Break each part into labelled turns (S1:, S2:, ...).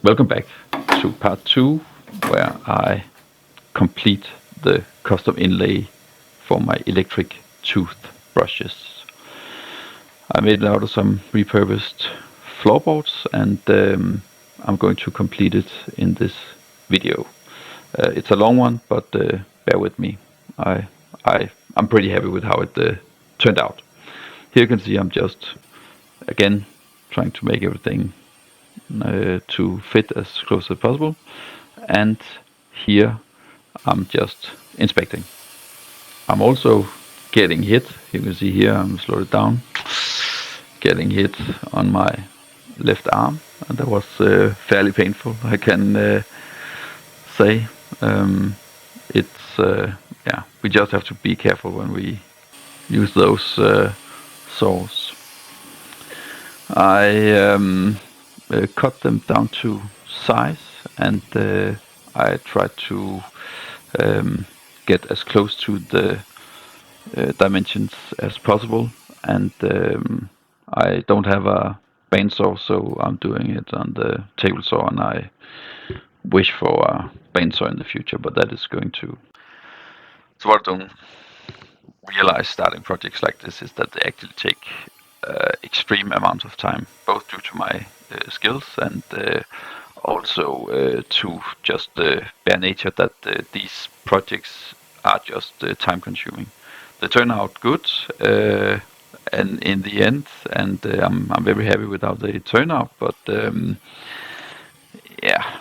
S1: Welcome back to part 2, where I complete the custom inlay for my electric toothbrushes. I made it out of some repurposed floorboards, and I'm going to complete it in this video. It's a long one, but bear with me. I'm pretty happy with how it turned out. Here you can see I'm just, again, trying to make everything to fit as close as possible, and here I'm just inspecting. I'm also getting hit. You can see here I'm slowed it down, getting hit on my left arm, and that was fairly painful, I can say. It's yeah, we just have to be careful when we use those saws. I cut them down to size, and I tried to get as close to the dimensions as possible, and I don't have a bandsaw, so I'm doing it on the table saw, and I wish for a bandsaw in the future, but that is going to... So what I don't realize starting projects like this is that they actually take extreme amounts of time, both due to my skills and also to just the bare nature that these projects are just time consuming. They turn out good and in the end, and I'm very happy with how they turn out, but yeah,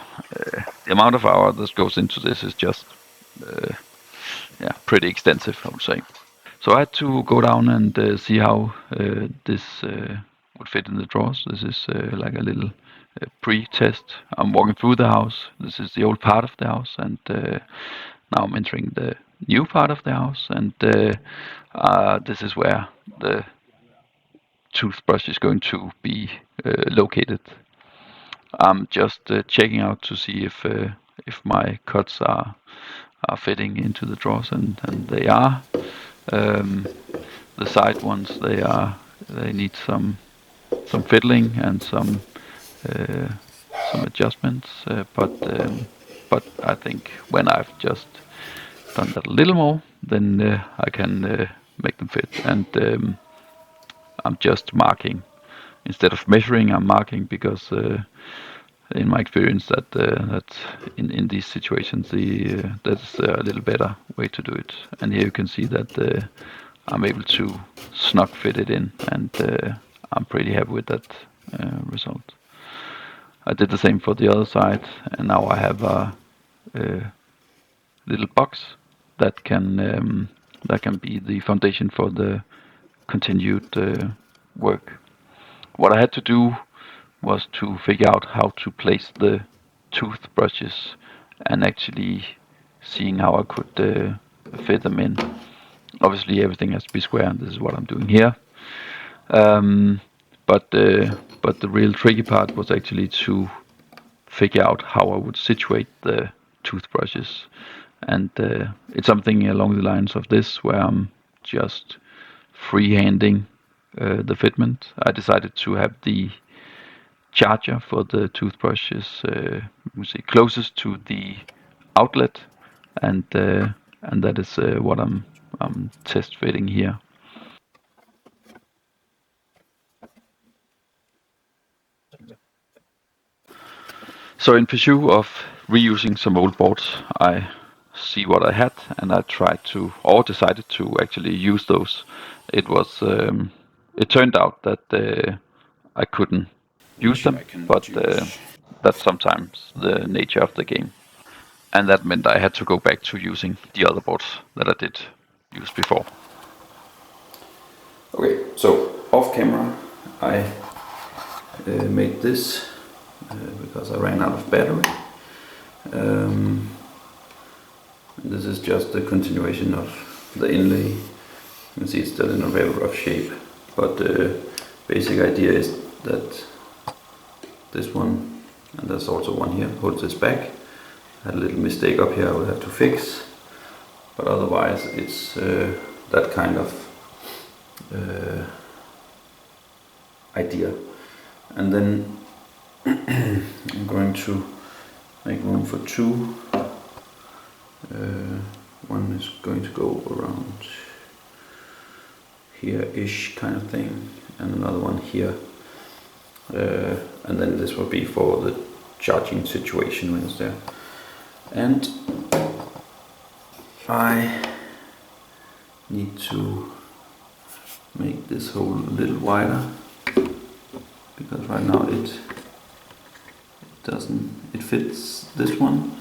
S1: the amount of hours that goes into this is just yeah, pretty extensive, I would say. So I had to go down and see how this would fit in the drawers. This is like a little pre-test. I'm walking through the house. This is the old part of the house, and now I'm entering the new part of the house, and this is where the toothbrush is going to be located. I'm just checking out to see if my cuts are fitting into the drawers, and they are. The side ones, they need some fiddling and some adjustments, but I think when I've just done that a little more, then I can make them fit. And I'm just marking instead of measuring. I'm marking because in my experience that in these situations that's a little better way to do it. And here you can see that I'm able to snug fit it in, and I'm pretty happy with that result. I did the same for the other side, and now I have a little box that can be the foundation for the continued work. What I had to do was to figure out how to place the toothbrushes and actually seeing how I could fit them in. Obviously everything has to be square, and this is what I'm doing here. But the real tricky part was actually to figure out how I would situate the toothbrushes, and it's something along the lines of this, where I'm just freehanding the fitment. I decided to have the charger for the toothbrushes closest to the outlet, and that is what I'm test fitting here. So in pursuit of reusing some old boards, I see what I had, and I tried to, or decided to actually use those. It was it turned out that I couldn't use them, but that's sometimes the nature of the game. And that meant I had to go back to using the other boards that I did use before. Okay, so off camera I made this because I ran out of battery. This is just a continuation of the inlay. You can see it's still in a very rough shape, but the basic idea is that this one, and there's also one here, holds this back. I had a little mistake up here I will have to fix, but otherwise it's that kind of idea. And then
S2: I'm going to make room for two. One is going to go around here-ish kind of thing, and another one here. And then this will be for the charging situation when it's there. And I need to make this hole a little wider, because right now it doesn't, it fits this one,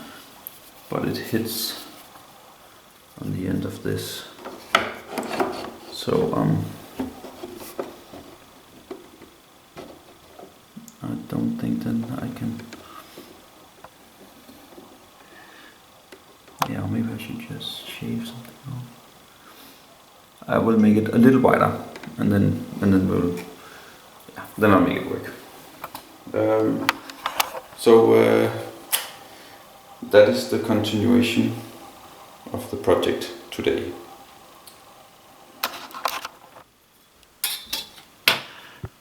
S2: but it hits on the end of this. So I don't think that I can. Yeah, maybe I should just shave something off. I will make it a little wider, and then we'll, yeah, then I'll make it work. So that is the continuation of the project today.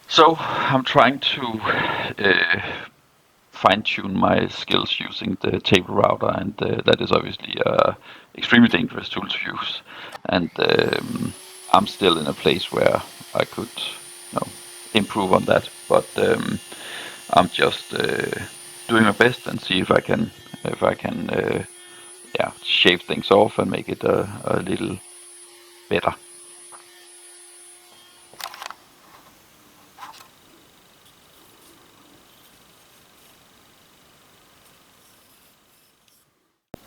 S1: So I'm trying to fine-tune my skills using the table router, and that is obviously a extremely dangerous tool to use. And I'm still in a place where I could, improve on that. But I'm just doing my best and see if I can shave things off and make it a little better.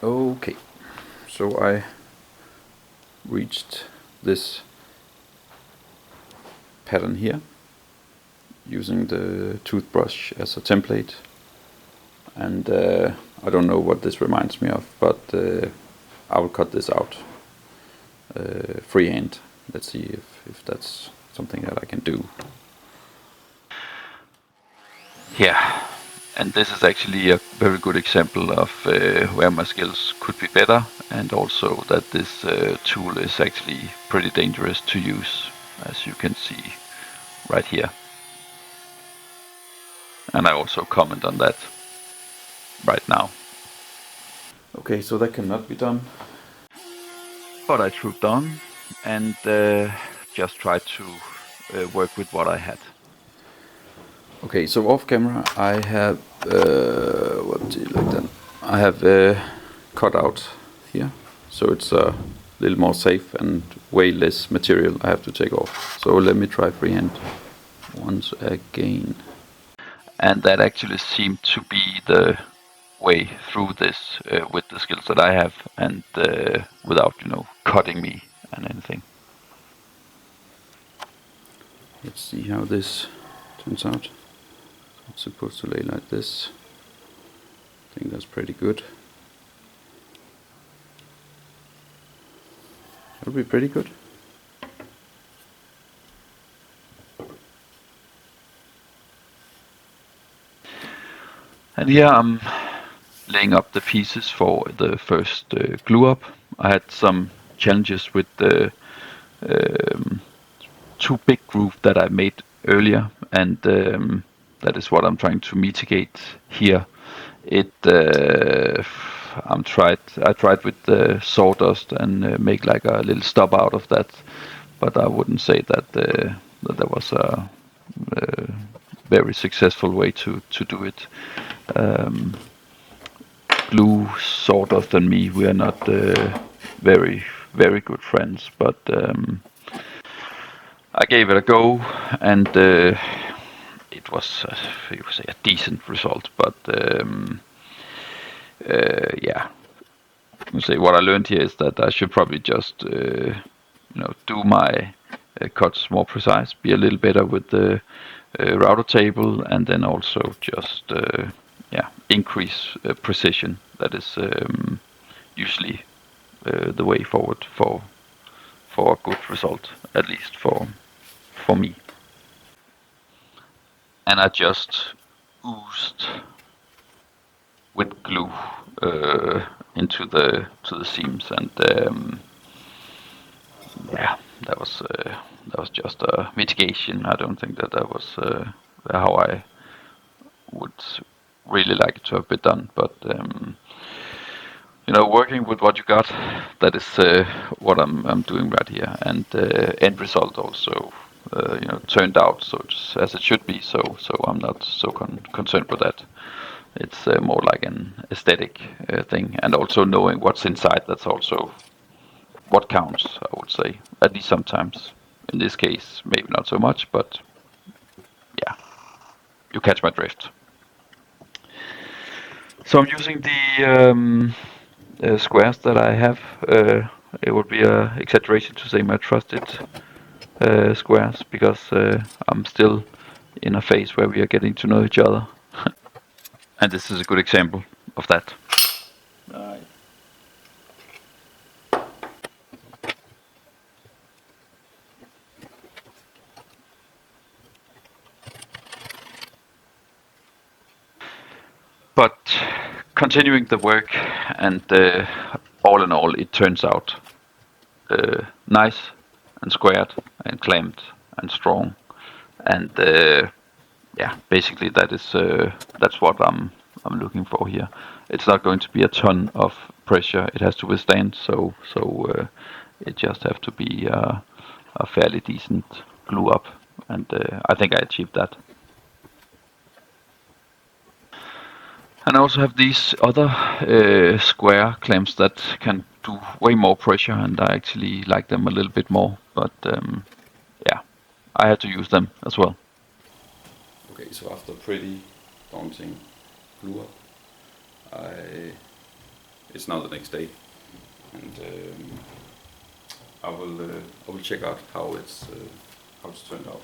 S2: Okay, so I reached this pattern here using the toothbrush as a template, and I don't know what this reminds me of, but I will cut this out freehand. Let's see if that's something that I can do.
S1: Yeah, and this is actually a very good example of where my skills could be better, and also that this tool is actually pretty dangerous to use, as you can see right here. And I also comment on that right now.
S2: Okay, so that cannot be done.
S1: But I trooped on and just tried to work with what I had.
S2: Okay, so off camera I have what do you like that? I have cut out here, so it's a little more safe and way less material I have to take off. So let me try freehand once again.
S1: And that actually seemed to be the way through this with the skills that I have, and without cutting me and anything.
S2: Let's see how this turns out. It's supposed to lay like this. I think that's pretty good. That'll be pretty good.
S1: And here I'm laying up the pieces for the first glue up. I had some challenges with the too big groove that I made earlier, and that is what I'm trying to mitigate here. I tried with the sawdust and make like a little stub out of that, but I wouldn't say that that was a very successful way to do it. Glue, sawdust, and me, we are not very good friends, but I gave it a go, and it was you could say a decent result. But yeah, I say what I learned here is that I should probably just do my cuts more precise, be a little better with the router table, and then also just increase precision. That is usually the way forward for a good result, at least for me. And I just oozed with glue into the seams, and that was just a mitigation. I don't think that was how I would really like it to have been done, but you know, working with what you got, that is what I'm doing right here, and end result also, you know, turned out so it's as it should be. So I'm not so concerned with that. It's more like an aesthetic thing, and also knowing what's inside. That's also what counts, I would say, at least sometimes. In this case, maybe not so much, but yeah, you catch my drift. So I'm using the squares that I have. It would be a exaggeration to say my trusted squares, because I'm still in a phase where we are getting to know each other, and this is a good example of that. But continuing the work, and all in all, it turns out nice and squared and clamped and strong, and yeah, basically that's what I'm looking for here. It's not going to be a ton of pressure it has to withstand, so it just have to be a fairly decent glue up, and I think I achieved that. And I also have these other square clamps that can do way more pressure, and I actually like them a little bit more, but yeah, I had to use them as well.
S2: Okay, so after pretty daunting glue up, it's now the next day, and I will check out how it's turned out.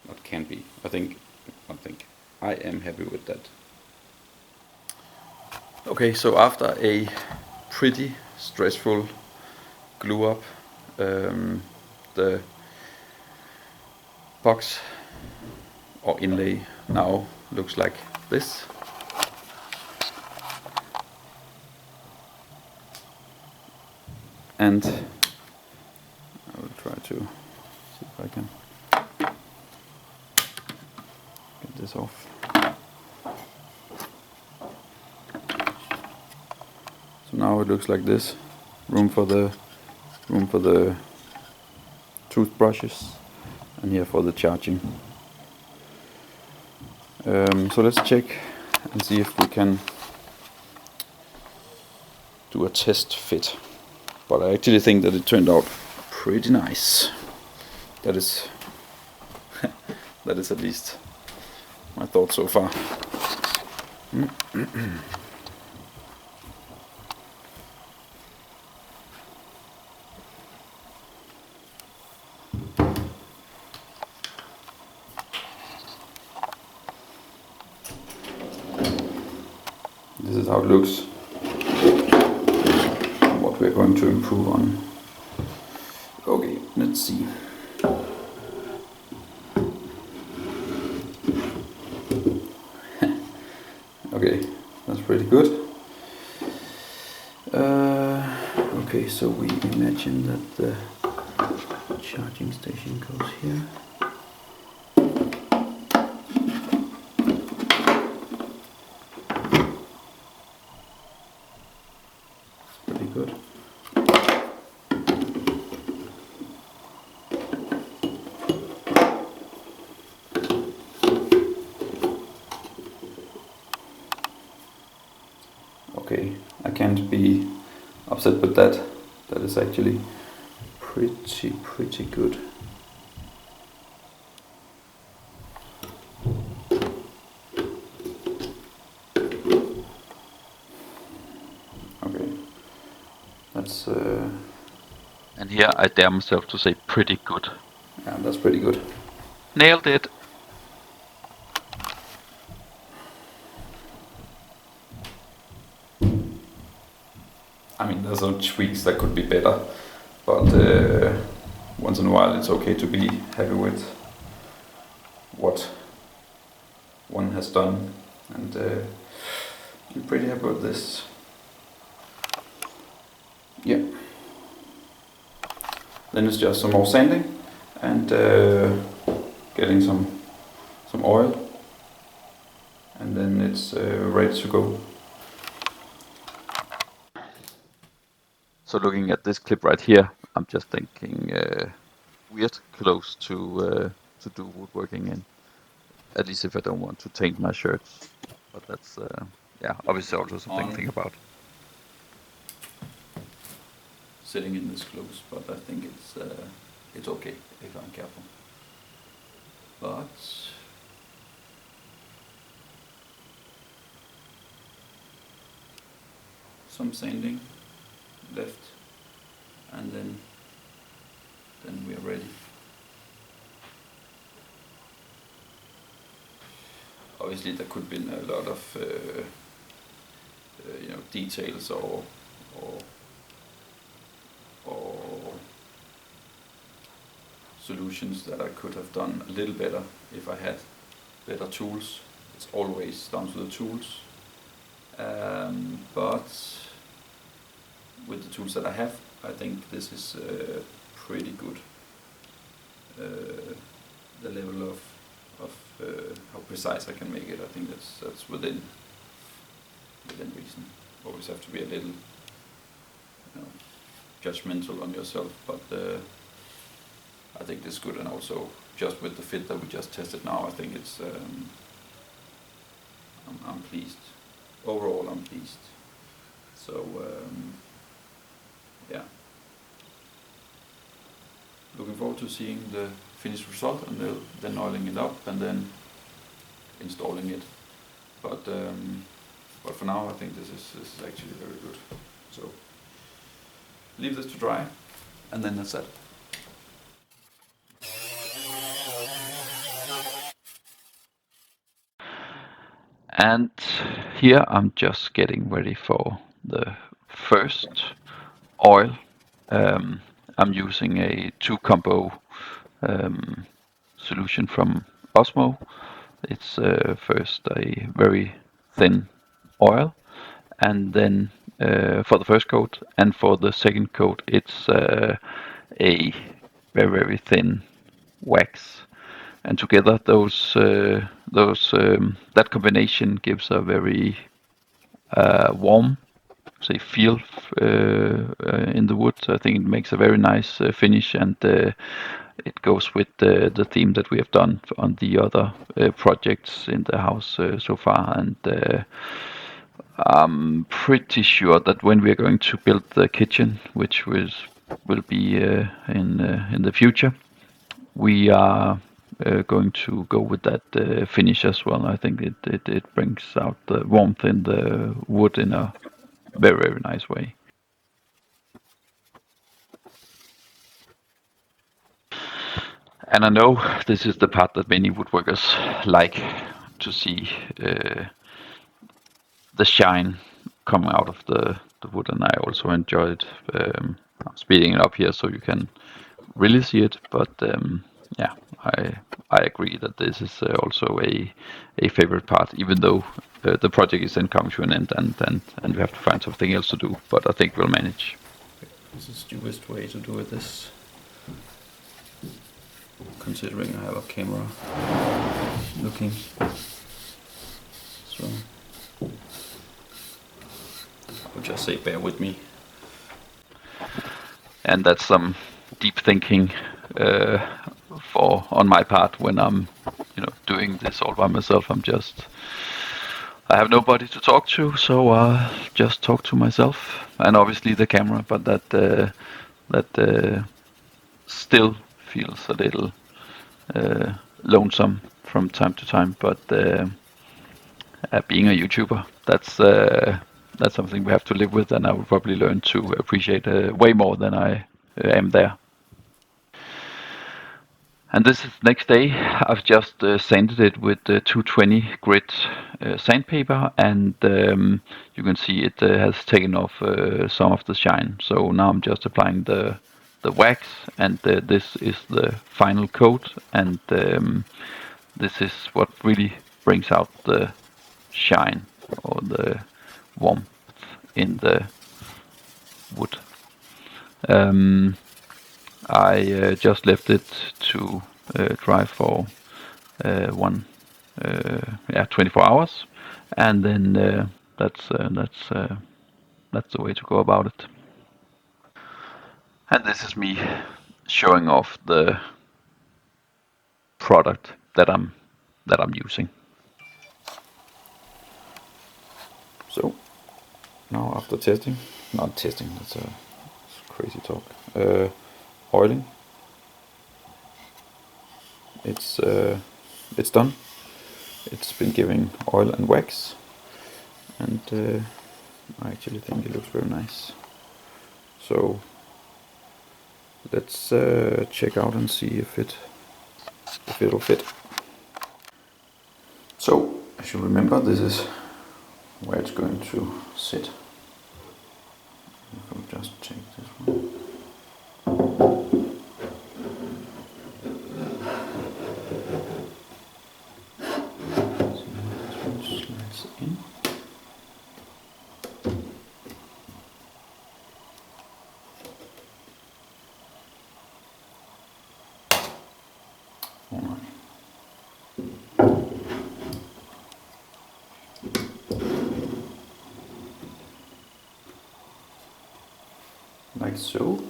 S2: That can be. I am happy with that. Okay, so after a pretty stressful glue up, the box or inlay now looks like this. And I will try to see if I can get this off. So now it looks like this. Room for the toothbrushes, and here for the charging. So let's check and see if we can do a test fit. But I actually think that it turned out pretty nice. That is that is at least my thought so far. This is how it looks. What we're going to improve on. Okay, let's see. Okay, that's pretty good. Okay, so we imagine that the charging station goes here. Pretty good. Okay, I can't be upset with that. That is actually pretty good. Okay, that's
S1: And here I dare myself to say pretty good.
S2: yeah, that's pretty good.
S1: Nailed it.
S2: I mean, there's some tweaks that could be better, but once in a while it's okay to be happy with what one has done, and I'm pretty happy with this. Yeah. Then it's just some more sanding and getting some oil, and then it's ready to go.
S1: So looking at this clip right here, I'm just thinking weird close to do woodworking in. At least if I don't want to taint my shirts. But that's yeah, obviously also something to think about.
S2: Sitting in this close, but I think it's okay if I'm careful. But some sanding left, and then we are ready. Obviously, there could have been a lot of details or solutions that I could have done a little better if I had better tools. It's always down to the tools, but with the tools that I have, I think this is pretty good. The level of how precise I can make it, I think that's within reason. Always have to be a little judgmental on yourself, but I think this is good, and also just with the fit that we just tested now, I think it's I'm pleased. Overall, I'm pleased. So yeah, looking forward to seeing the finished result, and then oiling it up and then installing it. But for now, I think this is actually very good. So leave this to dry, and then that's it.
S1: And here I'm just getting ready for the first oil. I'm using a 2-combo solution from Osmo. It's first a very thin oil, and then for the first coat, and for the second coat it's a very thin wax. And together that combination gives a very warm, say, feel in the wood. I think it makes a very nice finish, and it goes with the theme that we have done on the other projects in the house so far. And I'm pretty sure that when we are going to build the kitchen, which will be in the future, we are going to go with that finish as well. I think it brings out the warmth in the wood in a very nice way. And I know this is the part that many woodworkers like to see the shine come out of the wood, and I also enjoyed speeding it up here so you can really see it. But yeah, I agree that this is also a favorite part, even though the project is then coming to an end, and we have to find something else to do. But I think we'll manage.
S2: This is the best way to do this, considering I have a camera looking. So I'll just say bear with me.
S1: And that's some deep thinking on my part when I'm doing this all by myself. I have nobody to talk to, so I just talk to myself, and obviously the camera, but that still feels a little lonesome from time to time. But being a YouTuber, that's something we have to live with, and I will probably learn to appreciate way more than I am there. And this is the next day. I've just sanded it with 220 grit sandpaper, and you can see it has taken off some of the shine. So now I'm just applying the wax, and this is the final coat. And this is what really brings out the shine or the warmth in the wood. I just left it to dry for 24 hours, and then that's the way to go about it. And this is me showing off the product that I'm using.
S2: So now after testing, not testing, that's crazy talk. Oiling. It's done. It's been giving oil and wax, and I actually think it looks very nice. So let's check out and see if it'll fit. So as you remember, this is where it's going to sit. I'll just check this one. Slides in. Alright. Like so.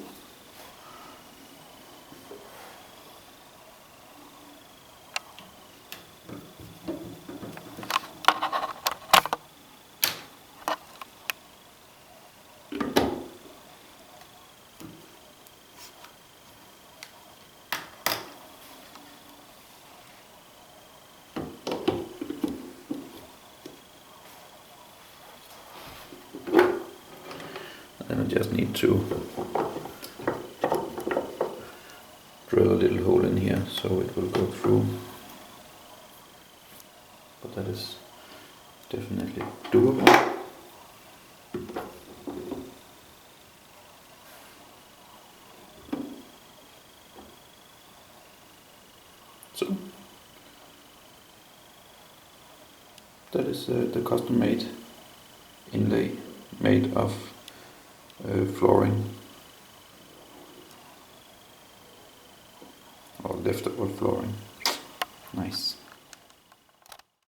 S2: Then I just need to drill a little hole in here so it will go through. But that is definitely doable. So that is the custom made inlay made of flooring or leftover flooring. Nice.